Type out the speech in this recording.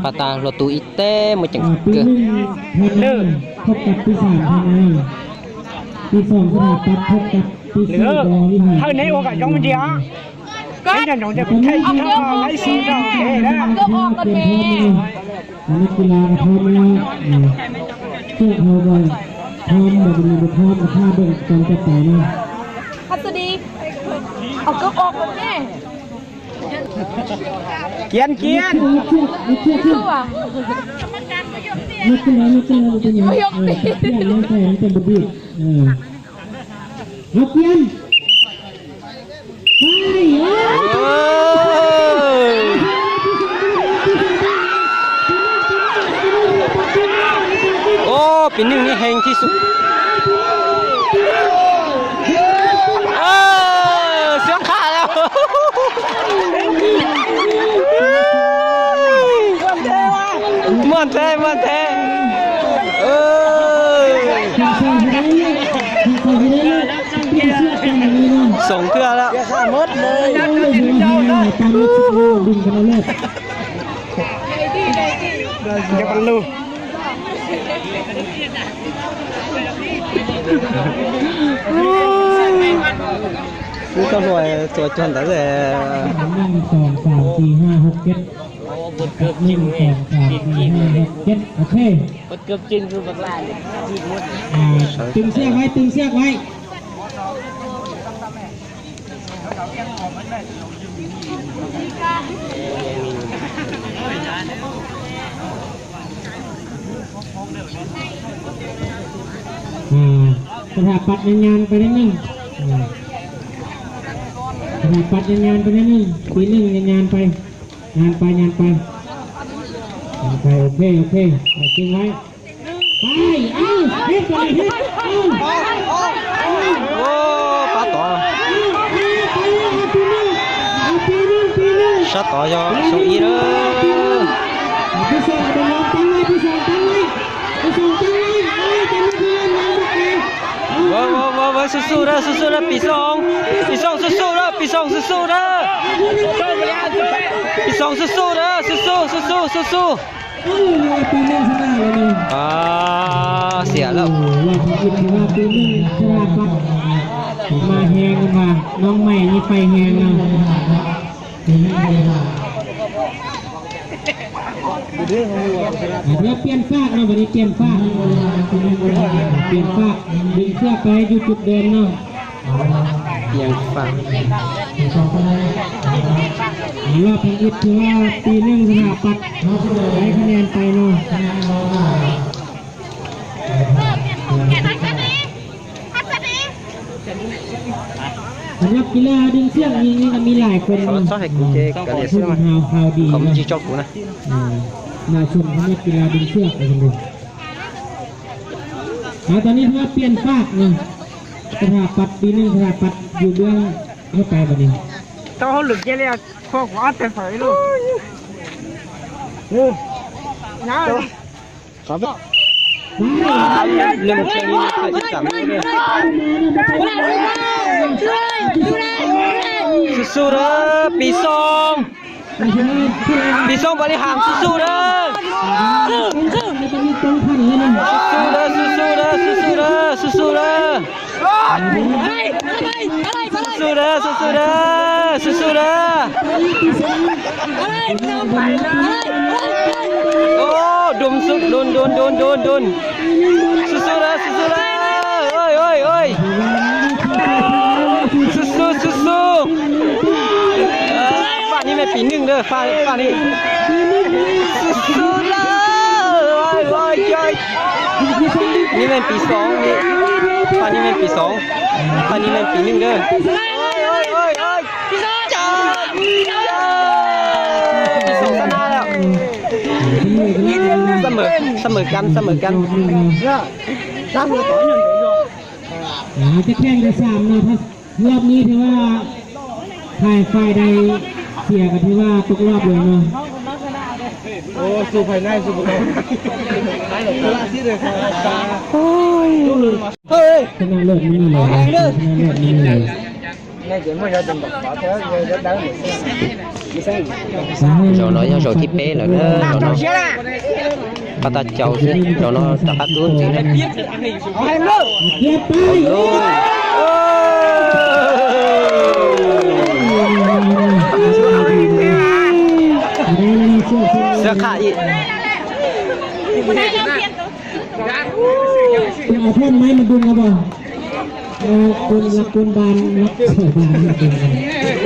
ปาตารถตู้อีเต้มาจัง ปี เกอ หนึ่งเลิกพบกับปีสามทำไงปีสองสถาปัตย์พบกับปีสี่บริหาร thôi nãy ô cả giống gì á cái nhà nông thì cũng thấy cho lấy xí rồi thế đó ก็ออกกันเองนักกีฬาพร้อมแล้วเชื่อเขาไว้พร้อมแบบนี้พร้อมกับท่าเบิ่งการจัดต่อนะ พัสดีเอาก็ออกกันแน่ kiên kiên สู้อ่ะ นี่คืออะไรนี่คืออะไรเป็นยังไงเพื่อนน้องแฟนเป็นบุตรเอาเพียนโอ้ปีหนึ่งนี่แหงที่สุดเสียงขาดแล้วมันแท้ส่งเกลือแล้ว mốtเลย cho con lưu ซื้อตัวรวยตัวจนแต่แต่ 1 2 3 4 5 6 7 1 2 3 4 5 6 7โอเค เกือบจินคือบักลาเลยจีบมด ตึงเชือกไว้สถาปัตย์งานไปนิดนึงสถาปัตย์งานไปนิดนึงปีหนึ่งงานไปโอเคจริงไว้ไปเฮ็ดไปเฮ็ด โอ้ปลาต่อชัดต่อยอสูอีเลยพี่ส่งไปลองตั้งไว้ว้สู้ๆนะปีสองสู้ๆนะปีสองสู้ๆนะสู้เสียแล้วว่าคิดว่าปีนึงสลาปัดมาแหงมาน้องใหม่นี่ไฟแหงแล้วเดี๋ยวเปลี่ยนฟากเนาะวันนี้เปลี่ยนฟากดึงเสื้อไปอยู่จุดเดิมเนาะ ยังฟัง รอบพันอิฐถือว่าปีหนึ่งสถาปัตย์ได้คะแนนไปเนาะสำหรับกีฬาดึงเชือกนี้ก็มีหลายคน เขาชอบให้กูเจกันเลยใช่ไหม ฮาวดี เขาไม่จีจอกกูนะ มาชมสำหรับกีฬาดึงเชือกกันเลยตอนนี้เพื่อเปลี่ยนฟากเนาะสถาปัตย์ปีหนึ่งสถาปัตย์อยู่เบื้องเข้าไปแบบนี้ tao lực cái này khoa quá tuyệt vời luôn nhá có biết lên chơi đi chơi chậm su đó bị xong bali hàng su đó ô đùm sụp đồn su đó ơi su phaนี่ไม่ปีหนึ่งเด้อปานี่สุดเลยนี่เป็นปีสองนี่ปานี่เป็นปีสองปานี่เป็นปีหนึ่งเด้อจ้าปีสองชนะแล้วเสมอกันจะแข่งได้3เนาะถ้ารอบนี้ถือว่าฝ่ายใดเสียก็ถือว่าตกรอบเลยเนาะ โอ้สู้ภายในสู้ภายในโอ้ย ชนะเลิศนี่เลยชนะเลิศนี่เลย cho nó cho kịp bé là cho nó bắt ta chầu cho nó tắt luôn chứ đấy เย็บไปโอ้เสื้อขาอีก เอาเพิ่มไหมมันดุนครับบ่เอาคุณบานรับเสือบาน